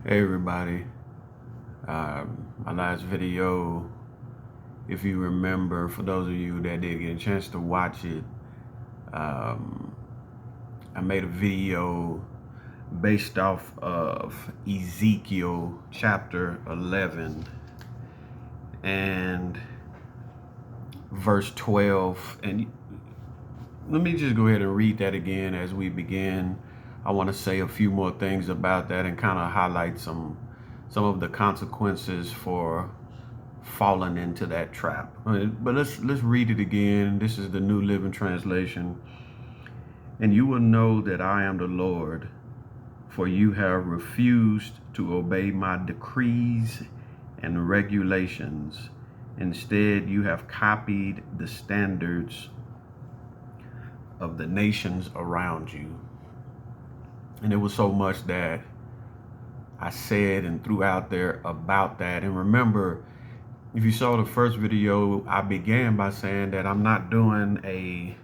Hey everybody, my last video, if you remember, for those of you that did get a chance to watch it, um, I made a video based off of Ezekiel chapter 11 and verse 12. And let me just go ahead and read that again as we begin. I want to say a few more things about that and kind of highlight some of the consequences for fallen into that trap. But let's read it again. This is the New Living Translation. And you will know that I am the Lord, for you have refused to obey my decrees and regulations. Instead, you have copied the standards of the nations around you. And it was so much that I said and threw out there about that. And remember, if you saw the first video, I began by saying that I'm not doing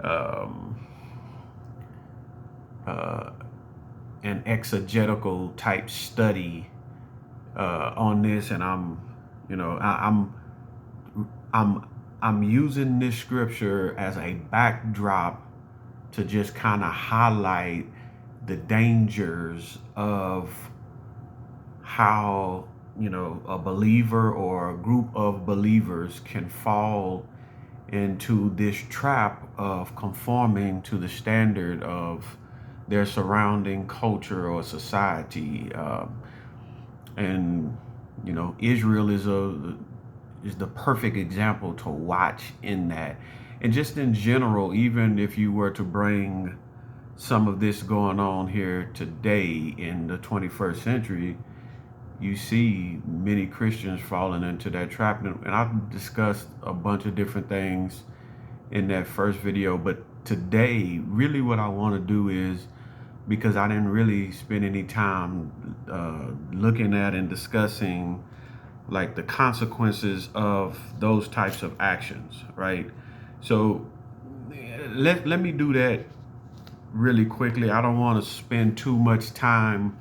um, uh, an exegetical type study on this, and I'm using this scripture as a backdrop to just kind of highlight the dangers of how a believer or a group of believers can fall into this trap of conforming to the standard of their surrounding culture or society. And Israel is the perfect example to watch in that. And just in general, even if you were to bring some of this going on here today in the 21st century, you see many Christians falling into that trap. And I've discussed a bunch of different things in that first video. But today, really what I want to do is, because I didn't really spend any time looking at and discussing like the consequences of those types of actions, right? So let me do that really quickly. I don't want to spend too much time,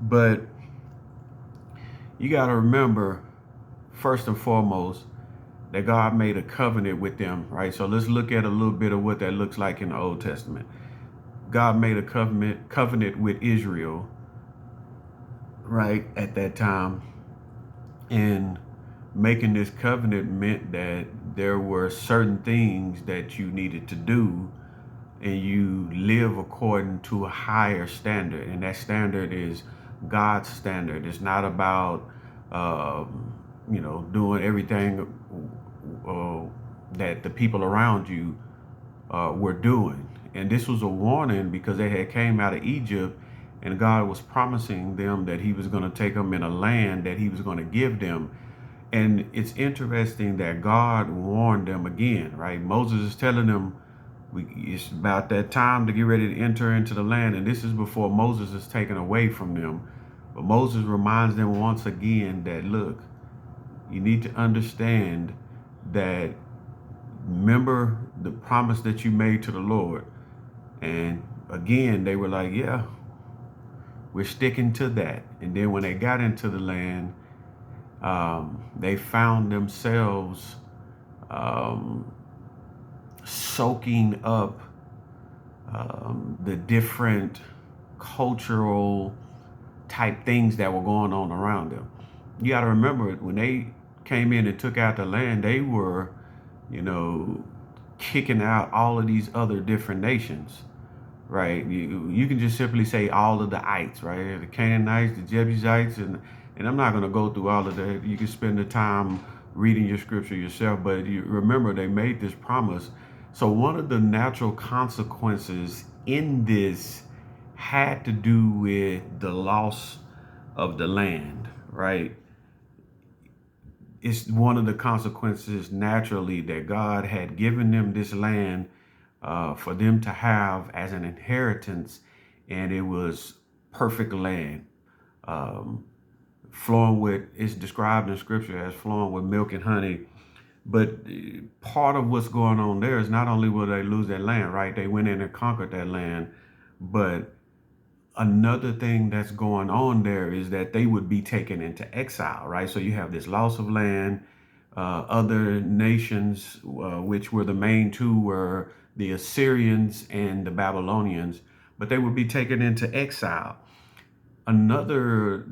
but you got to remember, first and foremost, that God made a covenant with them, right? So let's look at a little bit of what that looks like in the Old Testament. God made a covenant with Israel, right, at that time. And making this covenant meant that there were certain things that you needed to do, and you live according to a higher standard. And that standard is God's standard. It's not about, doing everything that the people around you were doing. And this was a warning because they had came out of Egypt, and God was promising them that he was going to take them in a land that he was going to give them. And it's interesting that God warned them again, right? Moses is telling them, it's about that time to get ready to enter into the land. And this is before Moses is taken away from them. But Moses reminds them once again that, look, you need to understand that, remember the promise that you made to the Lord. And again, they were like, yeah, we're sticking to that. And then when they got into the land, they found themselves soaking up the different cultural type things that were going on around them. You got to remember, when they came in and took out the land, they were, kicking out all of these other different nations, right? You can just simply say all of the ites, right? The Canaanites, the Jebusites, and I'm not going to go through all of that. You can spend the time reading your scripture yourself, but you remember they made this promise. So one of the natural consequences in this had to do with the loss of the land, right? It's one of the consequences naturally that God had given them this land for them to have as an inheritance, and it was perfect land, flowing with, it's described in scripture as flowing with milk and honey. But part of what's going on there is not only will they lose their land, right? They went in and conquered that land, but another thing that's going on there is that they would be taken into exile, right? So you have this loss of land. Other nations, which were the main two, were the Assyrians and the Babylonians, but they would be taken into exile. Another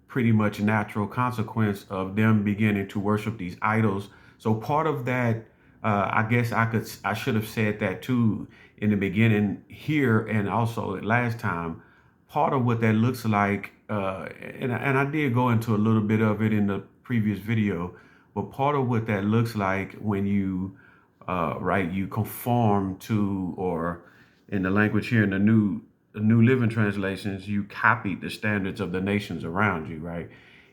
pretty much natural consequence of them beginning to worship these idols. So part of that, I guess I should have said that too in the beginning here and also last time. Part of what that looks like, and I did go into a little bit of it in the previous video, but part of what that looks like when you, right, you conform to, or in the language here in the New Living Translations, you copied the standards of the nations around you, right?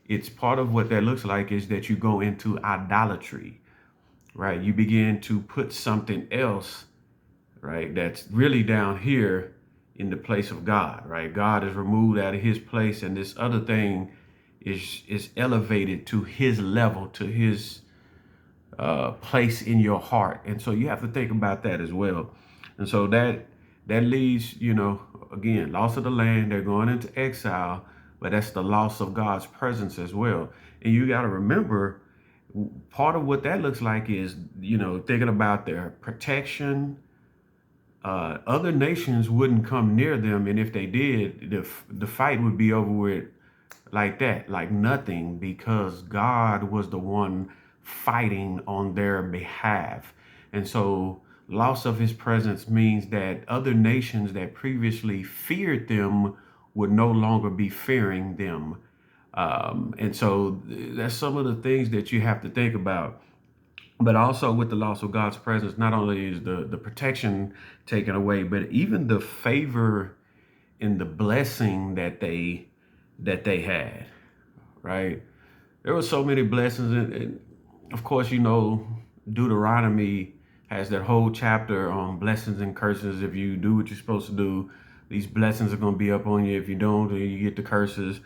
It's part of what that looks like is that you go into idolatry, right? You begin to put something else, right, that's really down here in the place of God, right? God is removed out of his place, and this other thing is elevated to his level, to his place in your heart. And so you have to think about that as well. And so that leads, again, loss of the land, they're going into exile, but that's the loss of God's presence as well. And you got to remember, part of what that looks like is, thinking about their protection. Other nations wouldn't come near them, and if they did, the fight would be over with like that, like nothing, because God was the one fighting on their behalf. And so loss of his presence means that other nations that previously feared them would no longer be fearing them. And so that's some of the things that you have to think about. But also with the loss of God's presence, not only is the protection taken away, but even the favor and the blessing that they had, right? There were so many blessings, and of course, Deuteronomy has that whole chapter on blessings and curses. If you do what you're supposed to do, these blessings are going to be up on you. If you don't, then you get the curses.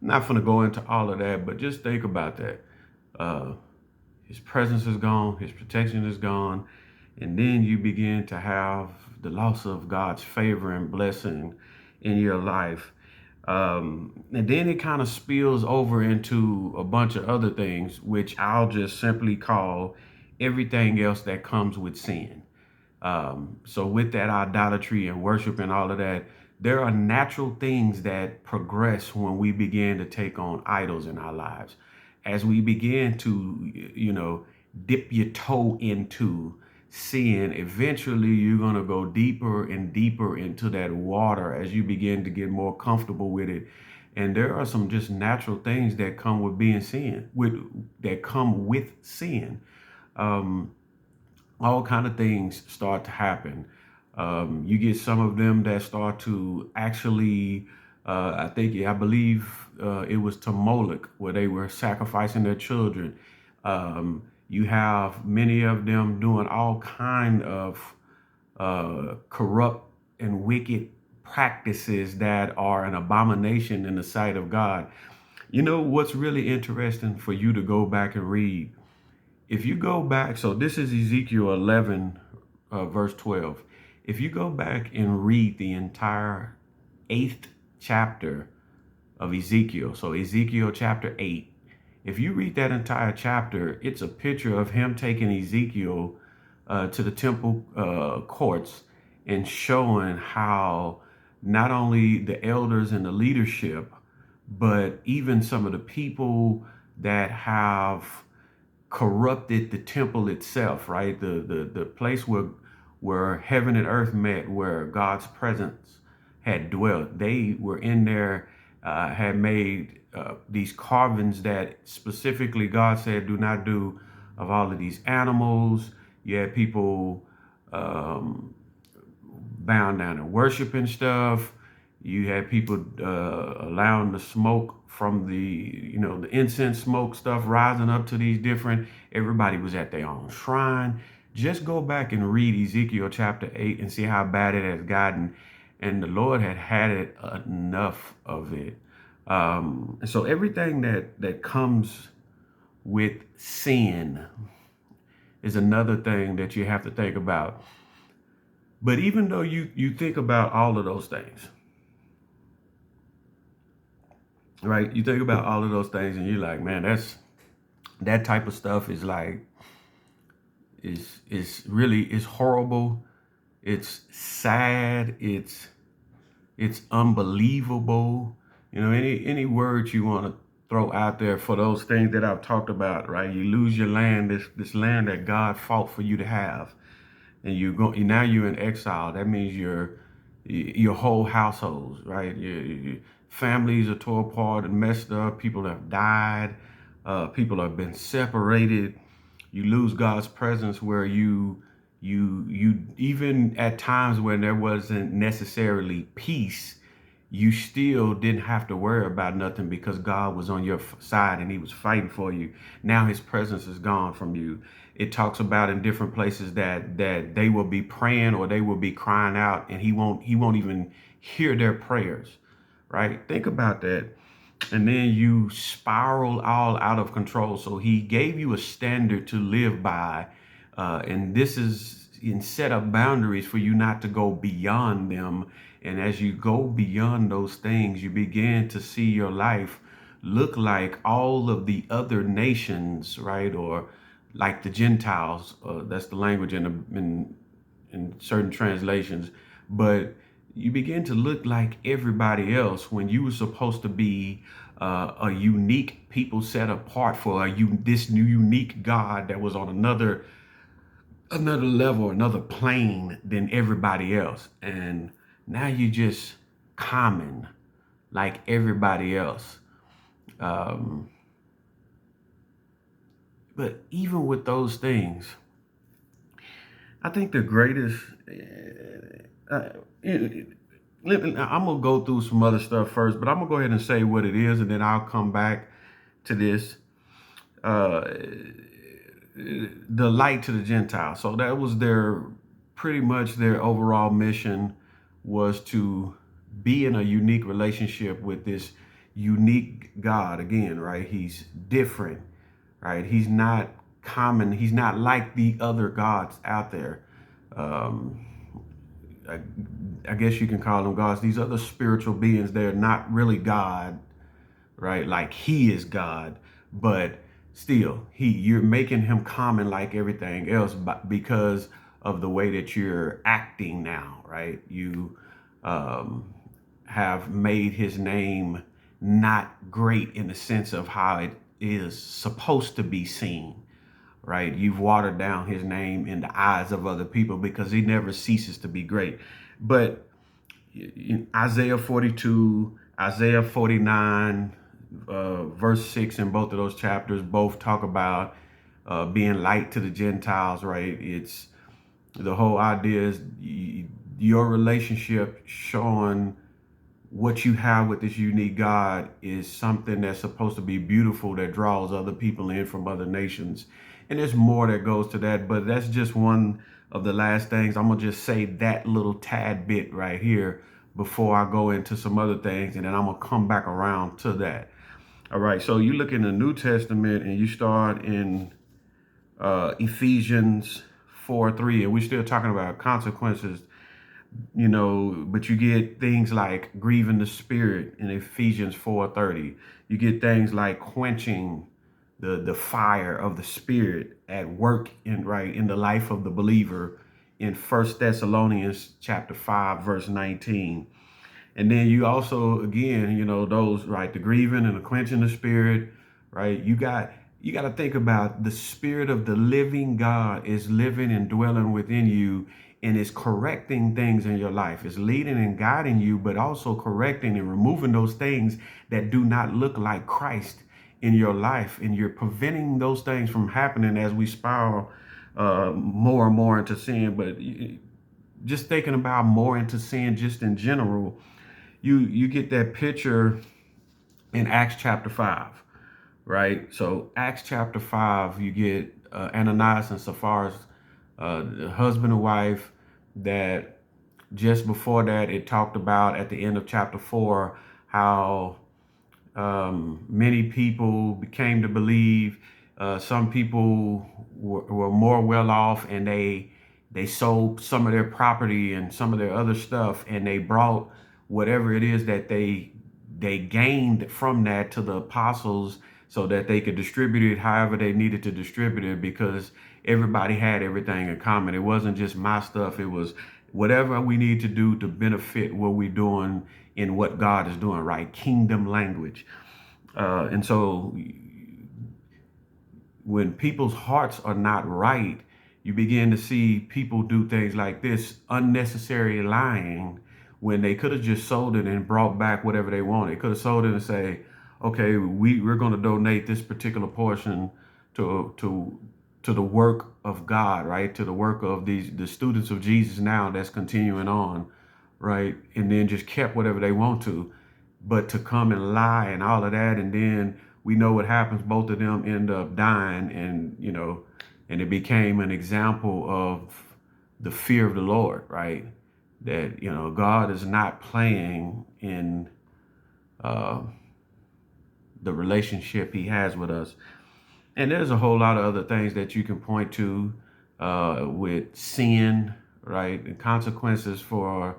I'm not going to go into all of that, but just think about that. Uh, his presence is gone, his protection is gone, and then you begin to have the loss of God's favor and blessing in your life. And then it kind of spills over into a bunch of other things, which I'll just simply call everything else that comes with sin. So with that idolatry and worship and all of that, there are natural things that progress when we begin to take on idols in our lives. As we begin to, dip your toe into sin, eventually you're going to go deeper and deeper into that water as you begin to get more comfortable with it. And there are some just natural things that come with being sin, that come with sin. All kind of things start to happen. You get some of them that start to actually, I believe it was to Moloch, where they were sacrificing their children. You have many of them doing all kind of corrupt and wicked practices that are an abomination in the sight of God. You know what's really interesting for you to go back and read? If you go back, so this is Ezekiel 11, verse 12. If you go back and read the entire 8th chapter of Ezekiel, so Ezekiel chapter 8, if you read that entire chapter, it's a picture of him taking Ezekiel to the temple courts and showing how not only the elders and the leadership, but even some of the people that have corrupted the temple itself, right? The place where heaven and earth met, where God's presence had dwelt. They were in there, had made these carvings that specifically God said do not do, of all of these animals. You had people bowing down and worshiping stuff. You had people allowing the smoke from the incense smoke stuff rising up to these different, everybody was at their own shrine. Just go back and read Ezekiel chapter 8 and see how bad it has gotten. And the Lord had it enough of it. And so everything that comes with sin is another thing that you have to think about. But even though you think about all of those things, right? You think about all of those things and you're like, man, that type of stuff is like, is really, is horrible. It's sad. It's unbelievable. You know, any words you want to throw out there for those things that I've talked about, right? You lose your land, this land that God fought for you to have, and now you're in exile. That means your whole households, right? Your families are torn apart and messed up. People have died. People have been separated. You lose God's presence where you even at times when there wasn't necessarily peace, you still didn't have to worry about nothing because God was on your side and he was fighting for you. Now his presence is gone from you. It talks about in different places that they will be praying or they will be crying out and he won't even hear their prayers, right? Think about that. And then you spiral all out of control. So he gave you a standard to live by, and this is in set up boundaries for you not to go beyond them. And as you go beyond those things, you begin to see your life look like all of the other nations, right? Or like the Gentiles. That's the language in certain translations. But you begin to look like everybody else when you were supposed to be a unique people set apart for this new unique God that was on another level, another plane than everybody else. And now you just common like everybody else. But even with those things, I think the greatest. I'm gonna go through some other stuff first, but I'm gonna go ahead and say what it is, and then I'll come back to this. Uh, the light to the Gentiles. So that was pretty much their overall mission, was to be in a unique relationship with this unique God. Again, right? He's different, right? He's not common. He's not like the other gods out there. Um, I guess you can call them gods. These other spiritual beings, they're not really God, right? Like he is God, but still, you're making him common like everything else, because of the way that you're acting now, right? You have made his name not great in the sense of how it is supposed to be seen, right? You've watered down his name in the eyes of other people because he never ceases to be great. But in Isaiah 42, Isaiah 49, verse 6, in both of those chapters, both talk about being light to the Gentiles, right? It's the whole idea is your relationship showing what you have with this unique God is something that's supposed to be beautiful, that draws other people in from other nations. And there's more that goes to that, but that's just one of the last things. I'm going to just say that little tad bit right here before I go into some other things, and then I'm going to come back around to that. All right, so you look in the New Testament and you start in Ephesians 4:3, and we're still talking about consequences, but you get things like grieving the spirit in Ephesians 4:30. You get things like quenching the fire of the spirit at work in the life of the believer in 1 Thessalonians chapter 5, verse 19. And then you also, again, those, right, the grieving and the quenching the spirit, right? You got to think about the spirit of the living God is living and dwelling within you, and is correcting things in your life. It's leading and guiding you, but also correcting and removing those things that do not look like Christ in your life. And you're preventing those things from happening as we spiral more and more into sin. But just thinking about more into sin just in general, you get that picture in Acts chapter 5, right? So Acts chapter 5, you get Ananias and Sapphira's the husband and wife, that just before that it talked about at the end of chapter 4 how many people came to believe. Some people were more well off, and they sold some of their property and some of their other stuff, and they brought whatever it is that they they gained from that to the apostles so that they could distribute it however they needed to distribute it, because everybody had everything in common. It wasn't just my stuff. It was whatever we need to do to benefit what we're doing in what God is doing, right? Kingdom language. And so when people's hearts are not right, you begin to see people do things like this, unnecessary lying, when they could have just sold it and brought back whatever they wanted. They could have sold it and say, okay, we're going to donate this particular portion to the work of God, right? To the work of the students of Jesus now that's continuing on, right? And then just kept whatever they want to. But to come and lie and all of that, and then we know what happens. Both of them end up dying, and and it became an example of the fear of the Lord, right? That God is not playing in the relationship He has with us. And there's a whole lot of other things that you can point to with sin, right? And consequences for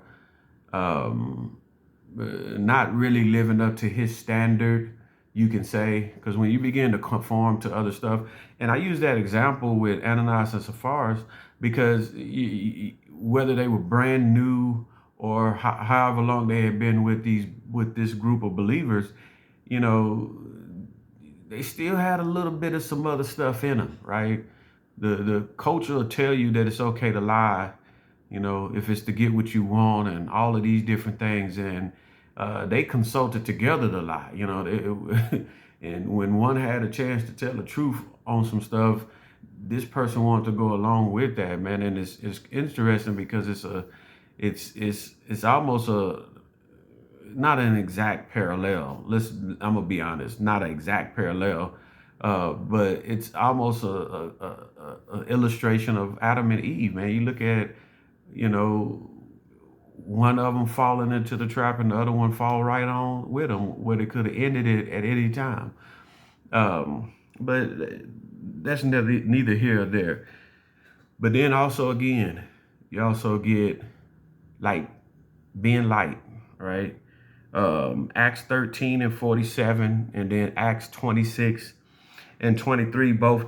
not really living up to His standard, you can say, because when you begin to conform to other stuff, and I use that example with Ananias and Sapphira, because whether they were brand new or however long they had been with this group of believers, they still had a little bit of some other stuff in them, right? The culture will tell you that it's okay to lie, if it's to get what you want and all of these different things. And they consulted together to lie, and when one had a chance to tell the truth on some stuff, this person wanted to go along with that, man. And it's interesting because it's almost not an exact parallel. I'm gonna be honest, not an exact parallel, but it's almost a illustration of Adam and Eve, man. You look at, one of them falling into the trap and the other one fall right on with them, where they could have ended it at any time. But that's neither here or there. But then also, again, you also get like being light, right? Acts 13 and 47, and then Acts 26 and 23 both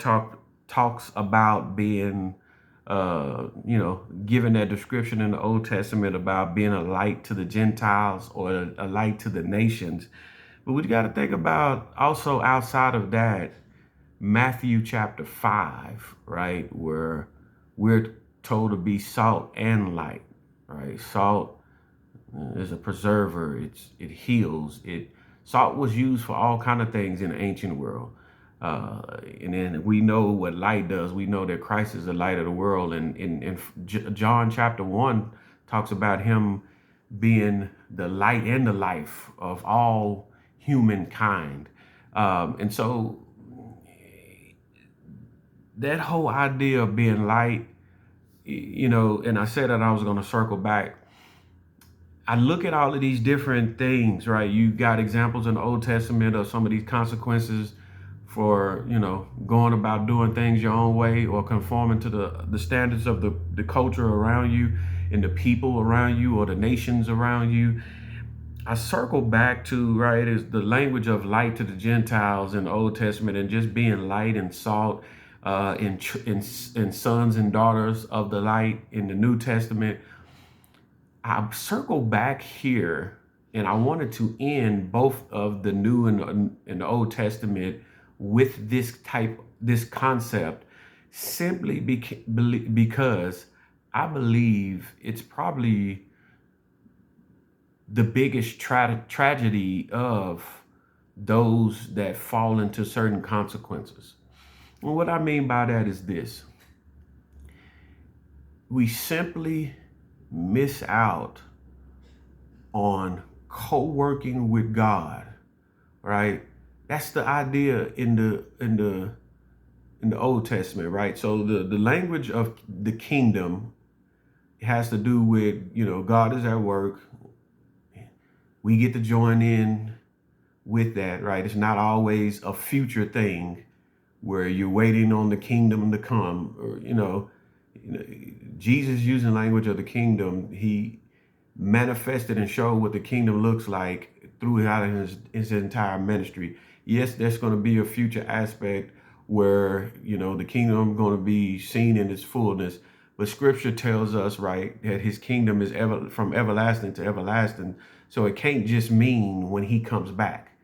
talks about being, given that description in the Old Testament about being a light to the Gentiles or a light to the nations. But we got to think about also outside of that, Matthew chapter 5, right, where we're told to be salt and light, right? Salt is a preserver. It heals. Salt was used for all kind of things in the ancient world. And then we know what light does. We know that Christ is the light of the world. And in John chapter 1 talks about Him being the light and the life of all humankind. And so that whole idea of being light, and I said that I was going to circle back. I look at all of these different things, right? You got examples in the Old Testament of some of these consequences for, going about doing things your own way or conforming to the standards of the culture around you and the people around you or the nations around you. I circle back to, right, is the language of light to the Gentiles in the Old Testament, and just being light and salt in sons and daughters of the light in the New Testament. I circle back here, and I wanted to end both of the New and the Old Testament with this concept, simply because I believe it's probably the biggest tragedy of those that fall into certain consequences. And what I mean by that is this: we simply miss out on co-working with God, right? That's the idea in the Old Testament, right? So the language of the kingdom has to do with, God is at work. We get to join in with that, right? It's not always a future thing where you're waiting on the kingdom to come, or, Jesus using language of the kingdom, He manifested and showed what the kingdom looks like throughout his entire ministry. Yes, there's going to be a future aspect where, the kingdom going to be seen in its fullness. But scripture tells us, right, that his kingdom is from everlasting to everlasting. So it can't just mean when he comes back,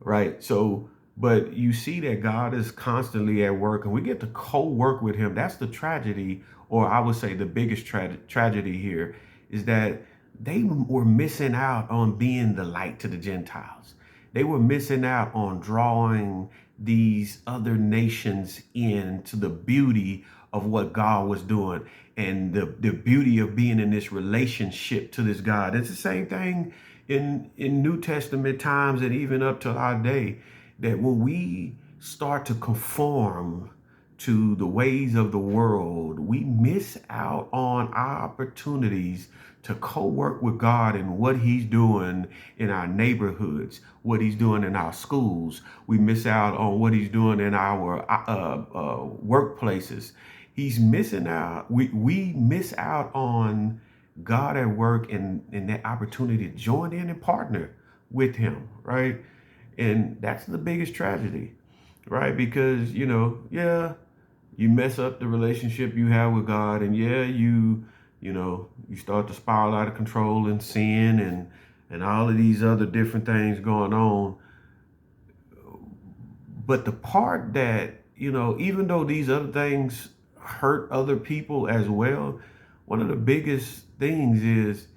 right? So, but you see that God is constantly at work and we get to co-work with him. That's the tragedy, or I would say the biggest tragedy here is that they were missing out on being the light to the Gentiles. They were missing out on drawing these other nations into the beauty of what God was doing and the beauty of being in this relationship to this God. It's the same thing in New Testament times and even up to our day, that when we start to conform to the ways of the world, we miss out on our opportunities to co-work with God in what he's doing in our neighborhoods, what he's doing in our schools. We miss out on what he's doing in our workplaces. He's missing out. We miss out on God at work and that opportunity to join in and partner with him, right? And that's the biggest tragedy, right? Because, you mess up the relationship you have with God, and you start to spiral out of control and sin and all of these other different things going on. But the part that, even though these other things hurt other people as well, one of the biggest things is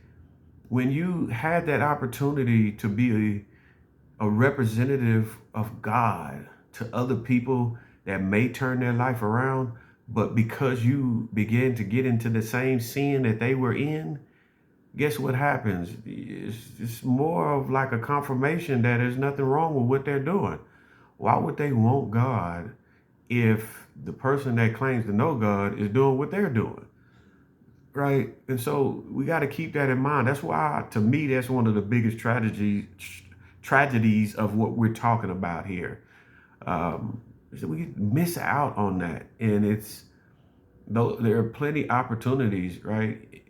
when you had that opportunity to be a representative of God to other people that may turn their life around, but because you begin to get into the same sin that they were in, guess what happens? It's more of like a confirmation that there's nothing wrong with what they're doing. Why would they want God if the person that claims to know God is doing what they're doing? Right? And so we got to keep that in mind. That's why, to me, that's one of the biggest tragedies of what we're talking about here. So we miss out on that. And though there are plenty opportunities, right?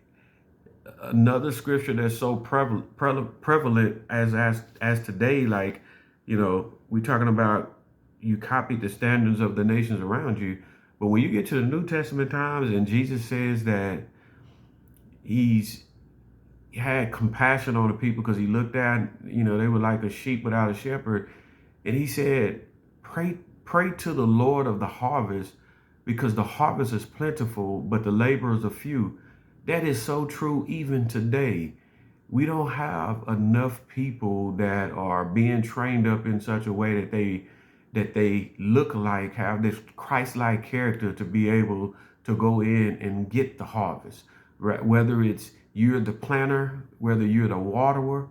Another scripture that's so prevalent as today, like, we're talking about you copied the standards of the nations around you. But when you get to the New Testament times and Jesus says that he had compassion on the people because he looked at, they were like a sheep without a shepherd. And he said, pray to the Lord of the harvest, because the harvest is plentiful, but the laborers are few. That is so true even today. We don't have enough people that are being trained up in such a way that they look like, have this Christ-like character to be able to go in and get the harvest. Right? Whether it's you're the planter, whether you're the waterer,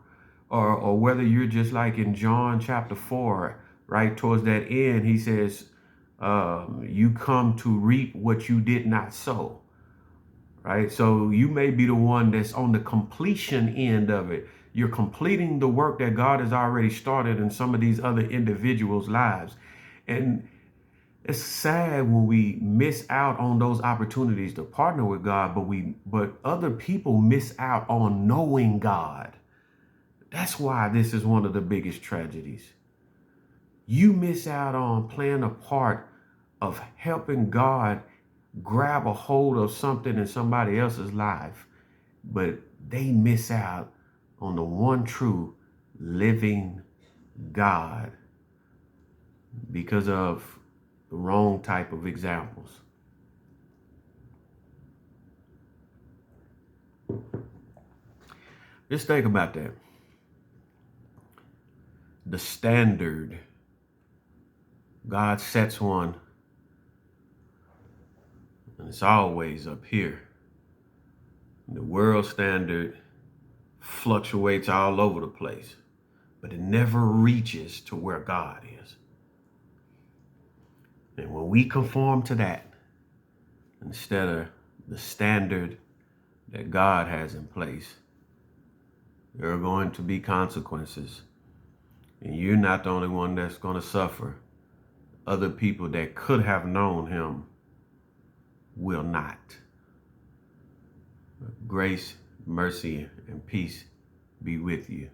or whether you're just like in John chapter 4, right? Towards that end, he says, you come to reap what you did not sow, right? So you may be the one that's on the completion end of it. You're completing the work that God has already started in some of these other individuals' lives. And it's sad when we miss out on those opportunities to partner with God, but other people miss out on knowing God. That's why this is one of the biggest tragedies. You miss out on playing a part of helping God grab a hold of something in somebody else's life, but they miss out on the one true living God because of the wrong type of examples. Just think about that. The standard, God sets one, and it's always up here. The world standard fluctuates all over the place, but it never reaches to where God is. And when we conform to that, instead of the standard that God has in place, there are going to be consequences. And you're not the only one that's going to suffer. Other people that could have known him will not. Grace, mercy, and peace be with you.